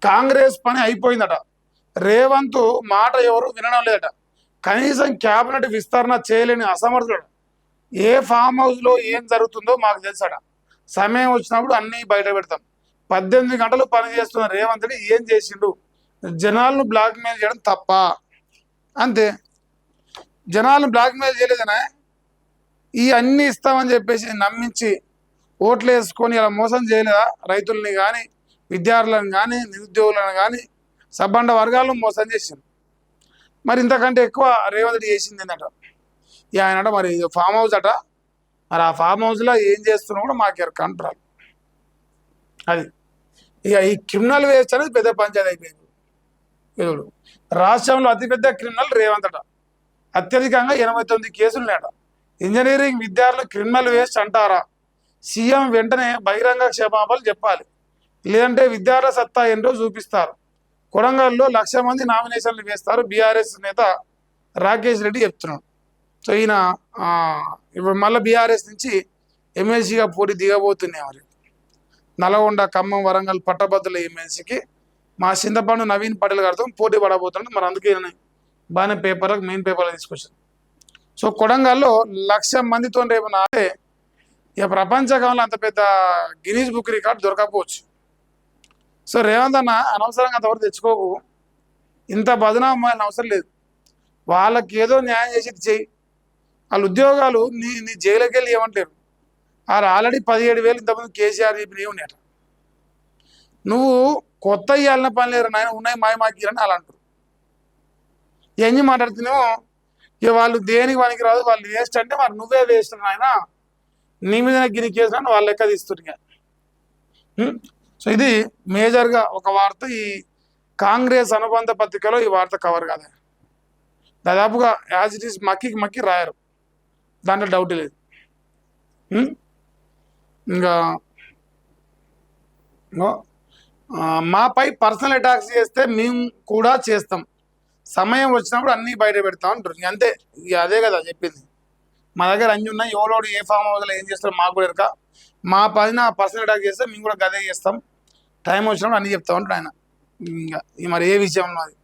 కాంగ్రెస్ పని అయిపోయిందట. రేవంత్ మాట ఎవరు వినడం లేదట. కనీసం క్యాబినెట్ విస్తరణ చేయలేని అసమర్థుడు. ఏ ఫామ్ హౌస్లో ఏం జరుగుతుందో మాకు తెలుసట. సమయం వచ్చినప్పుడు అన్నీ బయట పెడతాం. 18 గంటలు పని చేస్తున్న రేవంత్ రెడ్డి ఏం చేసిండు? జనాలను బ్లాక్మెయిల్ చేయడం తప్ప. అంతే. జనాలను బ్లాక్మెయిల్ చేయలేదనే ఈ అన్నీ ఇస్తామని చెప్పేసి నమ్మించి ఓట్లు వేసుకొని ఇలా మోసం చేయలేదా? రైతుల్ని కానీ, విద్యార్థులను కానీ, నిరుద్యోగులను కానీ, సబ్బండ వర్గాలను మోసం చేసింది. మరి ఇంతకంటే ఎక్కువ రేవంత్ రెడ్డి చేసింది ఏంటంట? ఆయన మరి ఫామ్ హౌస్ అట. మరి ఆ ఫామ్ హౌస్లో ఏం చేస్తున్నా కూడా మాకు కంట్రోల్. అది ఇక ఈ క్రిమినల్ వేస్ట్ అనేది పెద్ద పంచాయతీ అయిపోయింది. వీడు రాష్ట్రంలో అతిపెద్ద క్రిమినల్ రేవంత్ అట. అత్యధికంగా 89 కేసులు ఉన్నాయట. ఇంజనీరింగ్ విద్యార్థులు క్రిమినల్ వేస్ట్ అంటారా? సీఎం వెంటనే బహిరంగ క్షమాపణలు చెప్పాలి, లేదంటే విద్యార్థుల సత్తా ఏంటో చూపిస్తారు. కొడంగల్లో 1,00,000 మంది నామినేషన్లు వేస్తారు బీఆర్ఎస్ నేత రాకేష్ రెడ్డి చెప్తున్నాడు. సో ఈయన ఇప్పుడు మళ్ళీ బీఆర్ఎస్ నుంచి ఎమ్మెల్సీగా పోటీ దిగబోతున్నాయి. మరి నల్గొండ, ఖమ్మం, వరంగల్ పట్టభద్రుల ఎమ్మెల్సీకి మా చింతపండు నవీన్ పటేల్ గారితో పోటీ పడబోతున్నాడు. మరి అందుకే బాగానే పేపర్లకు మెయిన్ పేపర్లు తీసుకొచ్చారు. సో కొడంగల్లో 1,00,000 మందితో రేపు నాటే ఇక ప్రపంచకంలో అంత పెద్ద గిన్నీస్ బుక్ రికార్డ్ దొరకపోవచ్చు. సో రేవంత్ అన్న అనవసరంగా అంతవరకు తెచ్చుకోకు. ఇంత బదనామాలని అవసరం లేదు. వాళ్ళకి ఏదో న్యాయం చేసి చెయ్యి. వాళ్ళ ఉద్యోగాలు నీ జైలుకి వెళ్ళి ఏమంటారు? వాళ్ళు ఆల్రెడీ 17,000 ఇంతమంది కేసీఆర్ చెప్పినవి ఉన్నాయట. నువ్వు కొత్త ఇవ్వాలన్న పని లేరు నాయన, ఉన్నాయి మాయమాకీరని అలా అంటారు. ఎంజి మాట్లాడుతున్నామో ఇక వాళ్ళు దేనికి పనికి రాదు, వాళ్ళు వేస్ట్ అంటే మరి నువ్వే వేస్ట్ నాయన, నీ మీద గిరి కేసు అని వాళ్ళు లెక్క తీస్తున్నా. సో ఇది మేజర్గా ఒక వార్త. ఈ కాంగ్రెస్ అనుబంధ పత్రికలో ఈ వార్త కవర్ కాదు. దాదాపుగా యాజ్ ఇట్ ఈస్ మక్కి రాయరు, దాంట్లో డౌట్ లేదు. ఇంకా మాపై పర్సనల్ అటాక్స్ చేస్తే మేము కూడా చేస్తాం, సమయం వచ్చినప్పుడు అన్నీ బయట పెడతాం అంటారు. అంతే, ఇక అదే కదా చెప్పింది. మా దగ్గర అన్నీ ఉన్నాయి, ఎవరోడు ఏ ఫామ్ హౌస్లో ఏం చేస్తారో మాకు కూడా ఎరక. మా పైన పర్సనల్ అటాక్ చేస్తే మేము కూడా గదే చేస్తాం, టైం వచ్చినప్పుడు అన్నీ చెప్తాం అంటారు ఆయన. ఇంకా మరి ఏ విషయంలో అది